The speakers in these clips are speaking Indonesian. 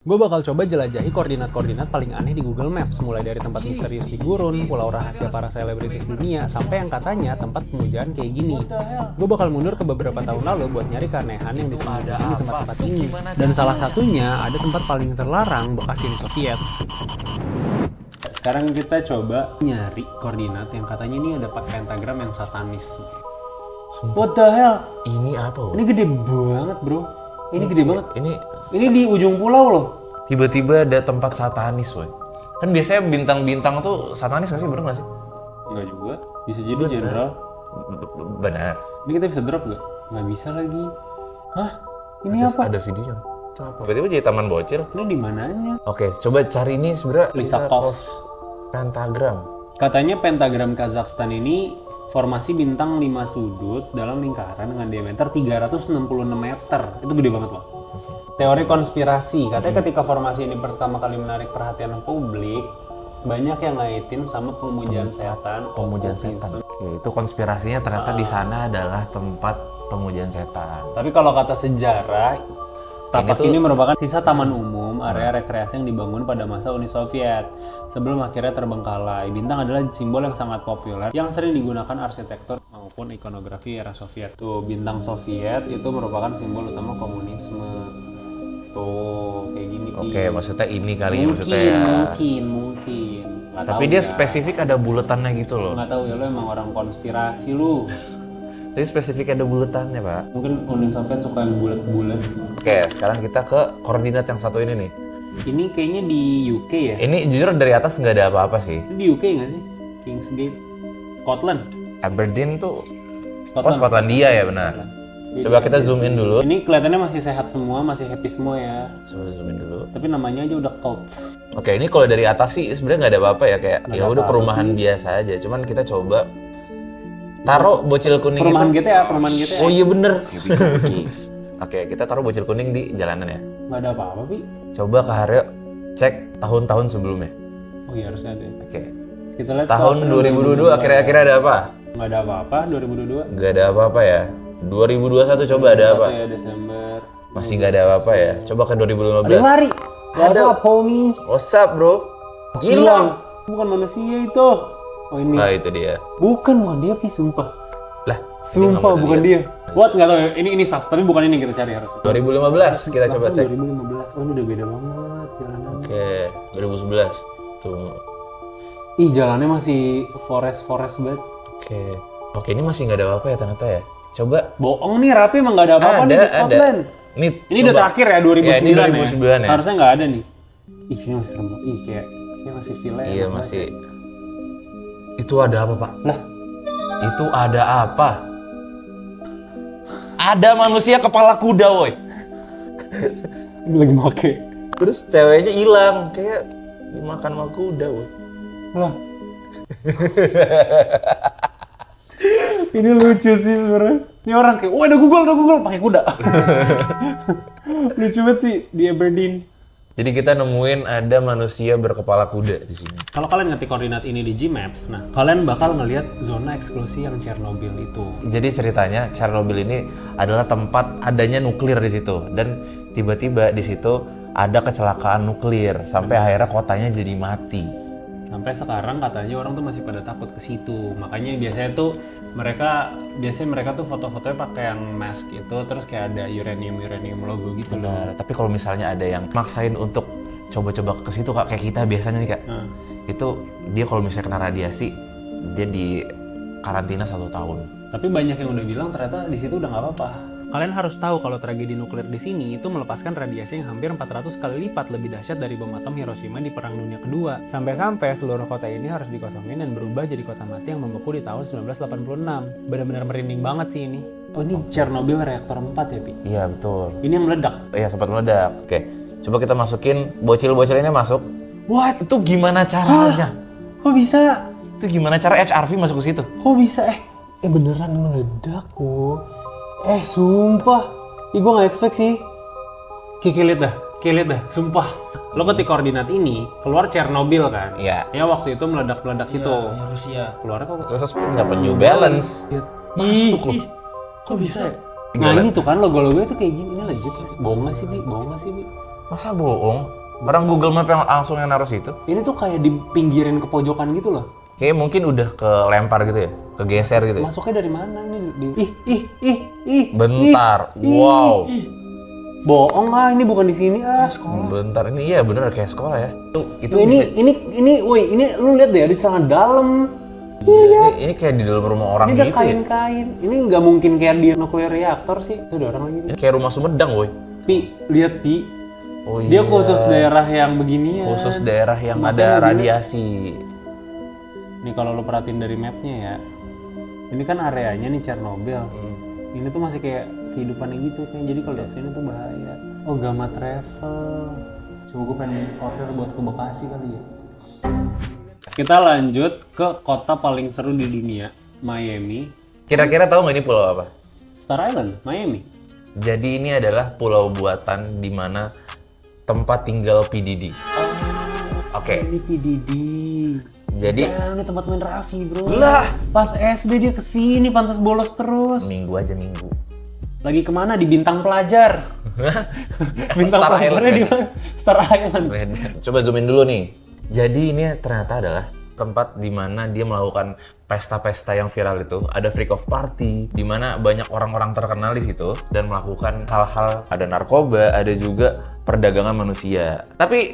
Gue bakal coba jelajahi koordinat-koordinat paling aneh di Google Maps, mulai dari tempat misterius di gurun, pulau rahasia para selebritis dunia, sampai yang katanya tempat pemujaan kayak gini. Gue bakal mundur ke beberapa tahun lalu buat nyari keanehan yang disembunyikan di tempat-tempat ini. Dan salah satunya ada tempat paling terlarang bekas Uni Soviet. Sekarang kita coba nyari koordinat yang katanya ini ada pentagram yang satanis. What the hell? Ini apa, bro? Ini gede banget, bro. Ini gede banget. Ini di ujung pulau loh. Tiba-tiba ada tempat satanis, woy. Kan biasanya bintang-bintang tuh satanis nggak sih, bener nggak sih? Enggak juga. Bisa jadi jenderal. Benar. Ini kita bisa drop nggak? Nggak bisa lagi. Hah? Ini apa? Ada videonya. Tiba-tiba jadi taman bocil. Ini di mananya? Oke, coba cari ini sebenarnya. Lysakov. Pentagram. Katanya pentagram Kazakhstan ini formasi bintang 5 sudut dalam lingkaran dengan diameter 366 meter. Itu gede banget loh. Teori konspirasi, katanya ketika formasi ini pertama kali menarik perhatian publik, banyak yang ngaitin sama pemujaan setan. Pemujaan setan. Oke, itu konspirasinya ternyata di sana adalah tempat pemujaan setan. Tapi kalau kata sejarah, tapak ini merupakan sisa taman umum, area rekreasi yang dibangun pada masa Uni Soviet sebelum akhirnya terbengkalai. Bintang adalah simbol yang sangat populer yang sering digunakan arsitektur maupun ikonografi era Soviet. Tuh, bintang Soviet itu merupakan simbol utama komunisme. Tuh, kayak gini. Oke, maksudnya ini kali maksudnya ya. Mungkin. Nggak Tapi tahu dia ya. spesifik ada buletannya gitu loh. Nggak tahu ya, lo emang orang konspirasi lu. Jadi spesifik ada buletannya, Pak. Mungkin Uni Soviet suka yang bulat-bulat. Oke, sekarang kita ke koordinat yang satu ini nih. Ini kayaknya di UK ya? Ini jujur dari atas nggak ada apa-apa sih. Ini di UK nggak sih? Kingsgate, Scotland. Aberdeen tuh, Scotland. Skotlandia ya benar. Coba kita zoom in dulu. Ini kelihatannya masih sehat semua, masih happy semua ya. Coba zoom in dulu. Tapi namanya aja udah cults. Oke, ini kalau dari atas sih sebenarnya nggak ada apa-apa ya, kayak Nggak ya ada udah apa-apa. perumahan biasa aja. Cuman kita coba taruh bocil kuning Perumahan itu. GTA, perumahan GTA. Oh iya bener. Oke, kita taruh bocil kuning di jalanan ya. Nggak ada apa-apa, Pi. Coba ke Haryo cek tahun-tahun sebelumnya. Oh iya, harusnya ada. Oke. Kita lihat Tahun 2022 akhir-akhir ada apa? Nggak ada apa-apa, 2022. Nggak ada apa-apa ya. 2021 coba ada apa? Ya, Desember. Masih nggak ada apa-apa ya. Coba ke 2015. Ada yang lari. Ada. What's up, homie? What's up, bro? Hilang. Bukan manusia itu. Oh ini. Nah, itu dia. Bukan dia, Pi, sumpah. Lah, Sumpah bukan dia. What? Nggak tahu ya. Ini sus, tapi bukan ini yang kita cari harusnya. 2015 kita coba cek. 2015. Oh, ini udah beda banget jalanan. Oke, 2011. Tuh. Ih, jalannya masih forest banget. Oke, ini masih nggak ada apa-apa ya ternyata ya. Coba. Bohong nih, Rapi emang nggak ada apa-apa nih di Scotland. Ini Udah terakhir ya, 2009 Ya, ini 2009 ya. Harusnya nggak ada nih. Ih, ini masih serem. Ih, kayak masih feel-nya Iya enak masih. banget. Itu ada apa, Pak? Lah, Itu ada apa? Ada manusia kepala kuda, woi. ini lagi make. Terus ceweknya hilang, kayak dimakan sama kuda, woi. Lah. Ini lucu sih sebenarnya. Ini orang kayak, wah ada Google pakai kuda. Lucu banget sih di Aberdeen. Jadi kita nemuin ada manusia berkepala kuda di sini. Kalau kalian ngetik koordinat ini di Gmaps, nah kalian bakal ngelihat zona eksklusi yang Chernobyl itu. Jadi ceritanya Chernobyl ini adalah tempat adanya nuklir di situ dan tiba-tiba di situ ada kecelakaan nuklir sampai akhirnya kotanya jadi mati. Sampai sekarang katanya orang tuh masih pada takut ke situ. Makanya biasanya mereka tuh foto-fotonya pakai yang mask itu, terus kayak ada uranium logo gitu loh. Benar. Tapi kalau misalnya ada yang maksain untuk coba-coba ke situ kayak kita biasanya nih Kak. Itu dia kalau misalnya kena radiasi dia di karantina 1 tahun. Tapi banyak yang udah bilang ternyata di situ udah nggak apa-apa. Kalian harus tahu kalau tragedi nuklir di sini itu melepaskan radiasi yang hampir 400 kali lipat lebih dahsyat dari bom atom Hiroshima di Perang Dunia Kedua. Sampai-sampai seluruh kota ini harus dikosongin dan berubah jadi kota mati yang membeku di tahun 1986. Benar-benar merinding banget sih ini. Oh, ini Chernobyl reaktor 4 ya, Pi? Iya betul. Ini yang meledak. Iya sempat meledak. Oke, coba kita masukin bocil-bocil ini masuk. What? Itu gimana caranya? Kok bisa? Itu gimana cara HRV masuk ke situ? Kok bisa? Beneran meledak kok. Sumpah. Ih, gue gak expect sih. Kikilit dah, sumpah. Lo ketik koordinat ini, keluar Chernobyl kan? Iya. Ya waktu itu meledak-meledak gitu. Rusia. Keluarnya kok Terus dapat New Balance. Masuk loh. Kok bisa ya? Nah ini tuh kan logo-logo itu kayak gini, ini legit gak sih? Bohong gak sih, Bi? Masa bohong? Orang Google Map yang langsung yang naruh situ? Ini tuh kayak di pinggirin ke pojokan gitu loh. Kayak mungkin udah kelempar gitu ya? Kegeser gitu ya? Masuknya dari mana nih? Ih. Bentar, wow. Bohong ah, ini bukan di sini ah. Bentar, ini iya bener kayak sekolah ya. Itu Nah, bisa, ini lu lihat deh, di celana dalam. ini kayak di dalam rumah orang Ini ada gitu ya. kain-kain. Ini nggak mungkin kayak di nuklir reaktor sih. Itu ada orang lagi. Ini kayak rumah Sumedang, woi. Pi, lihat Pi. Oh Dia iya. khusus daerah yang beginian. Khusus daerah yang Makanya ada dia- radiasi. Nih kalau lu perhatiin dari mapnya ya, ini kan areanya nih Chernobyl. Ini tuh masih kayak kehidupannya gitu kan. Jadi kalau dari sini tuh bahaya. Oh, Gamma Travel. Coba gue pengen order buat ke Bekasi kali ya. Kita lanjut ke kota paling seru di dunia, Miami. Kira-kira tahu nggak ini pulau apa? Star Island, Miami. Jadi ini adalah pulau buatan di mana tempat tinggal P. Diddy. Oke. Ini PDD. Jadi Ini tempat main Raffi, bro. lah, Pas SD dia kesini, pantas bolos terus. minggu aja minggu. Lagi kemana? Di Bintang Pelajar. Bintang Star Island, Pelajarnya di kan? mana? Star Island. Coba zoomin dulu nih. Jadi ini ternyata adalah tempat di mana dia melakukan pesta-pesta yang viral itu. Ada freak of party, di mana banyak orang-orang terkenal di situ dan melakukan hal-hal, ada narkoba, ada juga perdagangan manusia. Tapi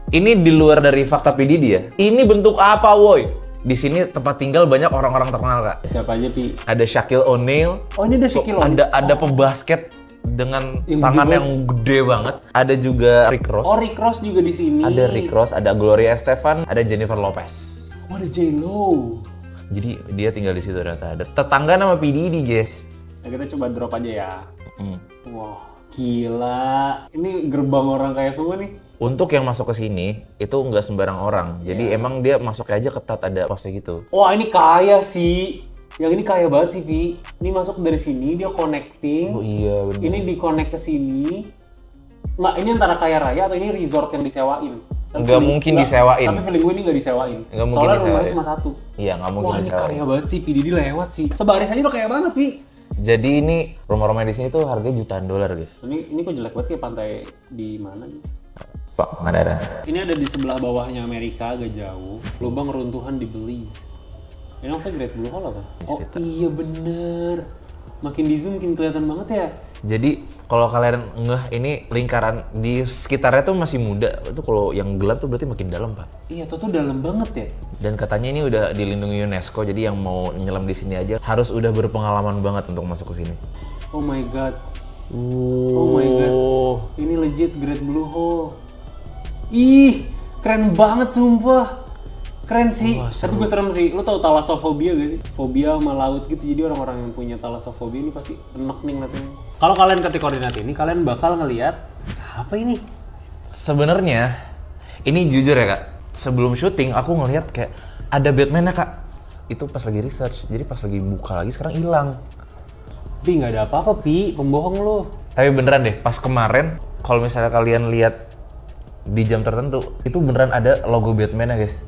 ini di luar dari fakta PDD ya. Ini bentuk apa, woi? Di sini tempat tinggal banyak orang-orang terkenal, Kak. Siapa aja, Pi? Ada Shaquille O'Neal. Oh, ini ada Shaquille O'Neal. Ada pebasket dengan Yang tangan gede yang gede banget. Ada juga Rick Ross. Oh, Rick Ross juga di sini. Ada Rick Ross, ada Gloria Estefan, ada Jennifer Lopez. Oh, ada J-Lo. Jadi dia tinggal di situ ternyata. Ada tetangga nama P. Diddy, guys. Nah, kita coba drop aja ya. Hmm. Wah, gila. Ini gerbang orang kaya semua nih. Untuk yang masuk ke sini itu nggak sembarang orang. Jadi emang dia masuknya aja ketat, ada posnya gitu. Wah, ini kaya sih. Yang ini kaya banget sih, Pi. Ini masuk dari sini, dia connecting. Oh iya bener. Ini di-connect ke sini. Nggak, ini antara kaya raya atau ini resort yang disewain? Tapi Nggak feeling- mungkin nggak, disewain. Tapi feeling gue ini nggak disewain. Nggak mungkin Soalnya rumahnya disewain. cuma satu. Iya nggak mungkin Wah, ini disewain. kaya banget sih, Pi. Didi lewat sih. Sebaris aja udah kaya banget, Pi. Jadi ini rumah-rumah di sini tuh harganya jutaan dolar, guys. Ini kok jelek banget kayak pantai di mana gitu. Pak, Pangandaran. Ini ada di sebelah bawahnya Amerika, agak jauh. Lubang runtuhan di Belize. Ini maksudnya Great Blue Hole apa? Oh iya bener. Makin di zoom makin kelihatan banget ya. Jadi kalau kalian ngeh ini lingkaran di sekitarnya tuh masih muda. Itu kalau yang gelap tuh berarti makin dalam, Pak. Iya, tuh dalam banget ya. Dan katanya ini udah dilindungi UNESCO, jadi yang mau nyelam di sini aja harus udah berpengalaman banget untuk masuk ke sini. Oh my god. Oh my god. Ini legit Great Blue Hole. Ih, keren banget sumpah. Keren sih. Tapi gue serem sih. Lu tau thalassofobia gak sih? Fobia sama laut gitu. Jadi orang-orang yang punya thalassofobia ini pasti enak nih ngeliatnya. Kalau kalian ketik koordinat ini, kalian bakal ngelihat apa ini? Sebenarnya ini jujur ya, Kak. Sebelum syuting aku ngelihat kayak ada Batman-nya, Kak. Itu pas lagi research. Jadi pas lagi buka lagi sekarang hilang. Pi, nggak ada apa-apa, Pi. Pembohong lu. Tapi beneran deh, pas kemarin kalau misalnya kalian lihat di jam tertentu, itu beneran ada logo Batman-nya, guys.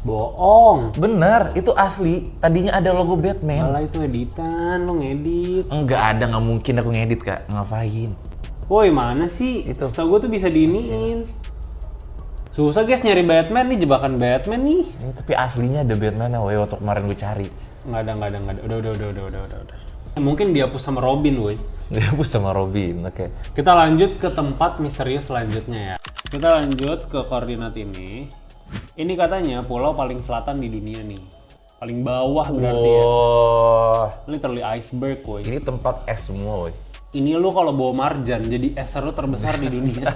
Bohong. Bener, itu asli. Tadinya ada logo Batman. Malah itu editan, lu ngedit. Enggak ada, nggak mungkin aku ngedit, Kak. Ngapain? Woi, mana sih? Itu. Setahu gue tuh bisa diiniin. Susah guys nyari Batman nih, jebakan Batman nih. Ini tapi aslinya ada Batman-nya, woy, waktu kemarin gue cari. Nggak ada. Udah. Mungkin dihapus sama Robin, woi. Dihapus sama Robin, oke. Kita lanjut ke tempat misterius selanjutnya ya. Kita lanjut ke koordinat ini. Ini katanya pulau paling selatan di dunia nih. Paling bawah berarti ya. Wah, Literally iceberg, woi. ini tempat es semua, woy. Ini lu kalau bawa marjan jadi es serut terbesar di dunia.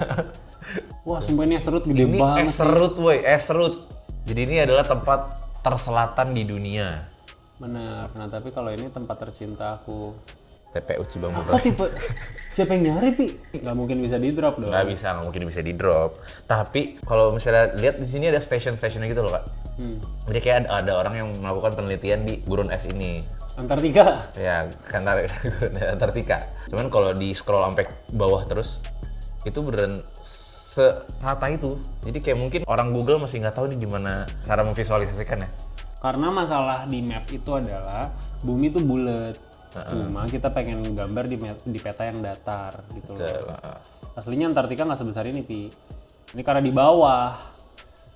Wah, sumpah ini es serut gede Ini banget. es serut, woy, es serut. Jadi ini adalah tempat terselatan di dunia. Bener. Nah, tapi kalau ini tempat tercinta aku. TPU Cibang Apa Bogor. tipe? Siapa yang nyari, Pi? Nggak mungkin bisa di drop dong. Nggak mungkin bisa di drop. Tapi kalau misalnya lihat di sini ada station-stationnya gitu loh, Kak. Jadi kayak ada orang yang melakukan penelitian di gurun es ini. Antartika. Ya, kan Antartika. Cuman kalau di scroll sampai bawah terus, itu beneran serata itu. Jadi kayak mungkin orang Google masih nggak tahu nih gimana cara memvisualisasikannya. Karena masalah di map itu adalah bumi itu bulat. Cuma kita pengen gambar di peta yang datar gitu loh. Betul. Aslinya Antartika nggak sebesar ini, Pi. Ini karena di bawah.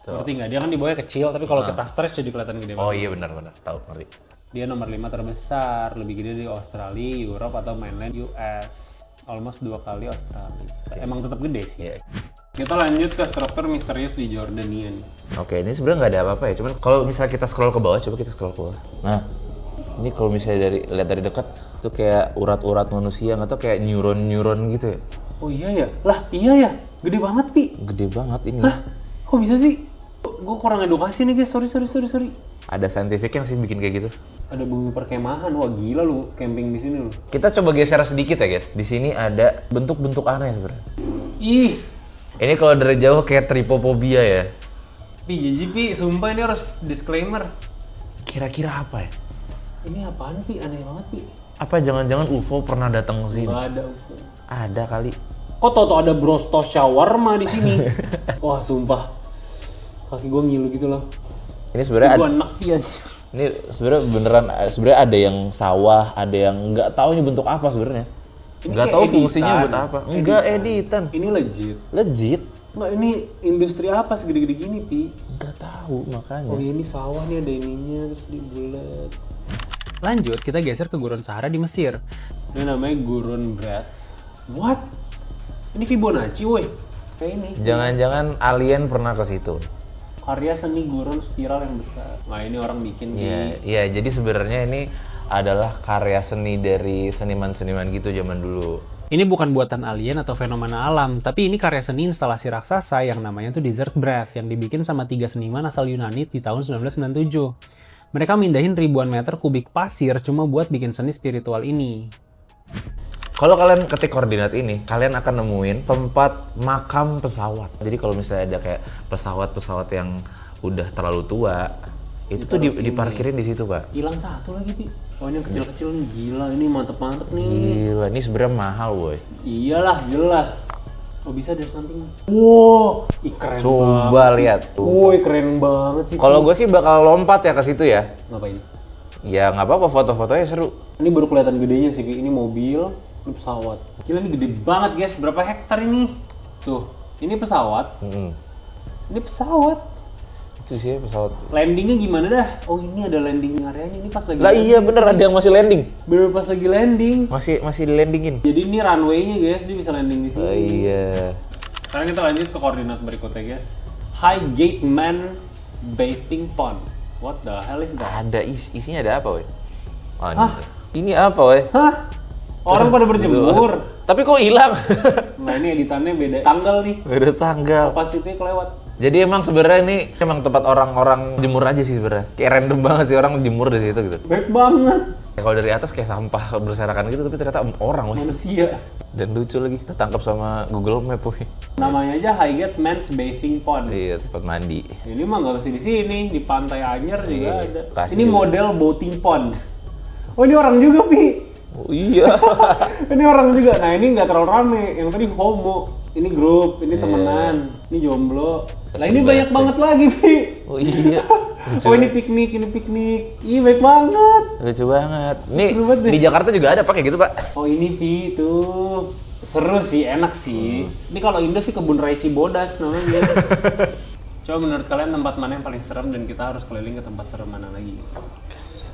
Tuh. Ngerti nggak? Dia kan di bawahnya kecil, tapi kalau kita stretch jadi kelihatan gede banget. Oh iya benar-benar, tahu ngerti. Dia nomor 5 terbesar, lebih gede dari Australia, Europe, atau mainland US. Almost 2 kali Australia. Emang tetap gede sih. Iya. Kita lanjut ke struktur misterius di Jordania nih. Oke, ini sebenarnya nggak ada apa-apa ya. Cuman kalau misalnya kita scroll ke bawah, coba kita scroll ke bawah. Nah, ini kalau misalnya lihat dari dekat, tuh kayak urat-urat manusia, nggak tau kayak neuron gitu ya. Oh iya ya? Lah iya ya? Gede banget, Pi. Gede banget ini. Hah? Kok bisa sih? Gue kurang edukasi nih guys, sorry. Ada scientific yang sih bikin kayak gitu. Ada bumi perkemahan, wah gila lu camping di sini lu. Kita coba geser sedikit ya guys. Di sini ada bentuk-bentuk aneh sebenarnya. Ih, Ini kalau dari jauh kayak tripophobia ya. Pi, jijik Pi, sumpah ini harus disclaimer. Kira-kira apa ya? Ini apaan Pi? Aneh banget Pi. Apa jangan-jangan UFO pernah datang ke sini? Gak ada UFO. Ada kali. Kok tau ada brosto shawarma di sini? Wah sumpah, kaki gue ngilu gitu loh. Ini sebenarnya Gue enak Pi aja. ini sebenarnya beneran sebenarnya ada yang sawah, ada yang nggak tahu ini bentuk apa sebenarnya. Ini Nggak kayak tahu fungsinya editan. buat apa. Enggak editan. Ini legit. Legit. Nggak, ini industri apa segede-gede gini Pi? Nggak tahu makanya. Oh ini sawah nih, ada ininya, terus dibulet. Lanjut, kita geser ke Gurun Sahara di Mesir. Ini namanya Gurun Brath. What? Ini Fibonacci woi. Kayak ini. Jangan-jangan alien pernah ke situ. Karya seni gurun spiral yang besar. Nah ini orang bikin Iya, iya. Jadi sebenarnya ini adalah karya seni dari seniman-seniman gitu zaman dulu. Ini bukan buatan alien atau fenomena alam, tapi ini karya seni instalasi raksasa yang namanya tuh Desert Breath yang dibikin sama 3 seniman asal Yunani di tahun 1997. Mereka mindahin ribuan meter kubik pasir cuma buat bikin seni spiritual ini. Kalau kalian ketik koordinat ini, kalian akan nemuin tempat makam pesawat. Jadi kalau misalnya ada kayak pesawat-pesawat yang udah terlalu tua, itu tuh diparkirin di situ, Pak. Hilang satu lagi, Pi. Oh ini yang kecil-kecil nih, gila. Ini mantep-mantep nih. Gila, ini sebenarnya mahal, woy. Iyalah, jelas. Oh bisa dari samping. Wow, keren Coba banget lihat. sih. Woi, keren banget sih. Kalau gue sih bakal lompat ya ke situ ya. Ngapain? Ya nggak apa-apa, foto-fotonya seru. Ini baru kelihatan gedenya sih, Pi. Ini mobil, ini pesawat. Gila ini gede banget guys, berapa hektar ini? Tuh, ini pesawat. Ini pesawat. Itu sih pesawat. Landingnya gimana dah? Oh ini ada landing areanya, ini pas lagi Lah iya bener, ada yang masih landing. bener pas lagi landing. Masih di landingin. Jadi ini runway-nya guys, dia bisa landing di sini. Oh iya. Sekarang kita lanjut ke koordinat berikutnya guys. Highgate Man Bathing Pond. What the hell is that? Ada isinya ada apa, woy? Oh, ini apa, woy? Hah? Orang pada berjemur. Tapi kok hilang? Nah ini editannya beda tanggal nih. Udah tanggal. Capacity kelewat. Jadi emang sebenarnya ini emang tempat orang-orang jemur aja sih sebenarnya. Kayak random banget sih orang jemur di situ gitu. Baik banget. Ya, kalau dari atas kayak sampah berserakan gitu, tapi ternyata orang, woy. Manusia. Dan lucu lagi, ketangkap sama Google Map, woy. Namanya aja Highgate Men's Bathing Pond. Iya, tempat mandi. Ini mah nggak mesti di sini, di Pantai Anyer juga Iya, ada. kasih Ini juga. model boating pond. Oh ini orang juga Pi. Oh iya. Ini orang juga. Nah ini nggak terlalu rame. Yang tadi homo. Ini grup, ini temenan, ini jomblo. Nah ini Sebelah banyak banget lagi Pi. Oh iya. Oh ini piknik, ini piknik. Ih baik banget. Lucu banget. Nih, Seru banget deh. di Jakarta juga ada pakai gitu, Pak. Oh ini Pi tuh. Seru sih, enak sih. Ini kalau Indo sih kebun raya Cibodas namanya. Coba menurut kalian tempat mana yang paling serem dan kita harus keliling ke tempat serem mana lagi guys?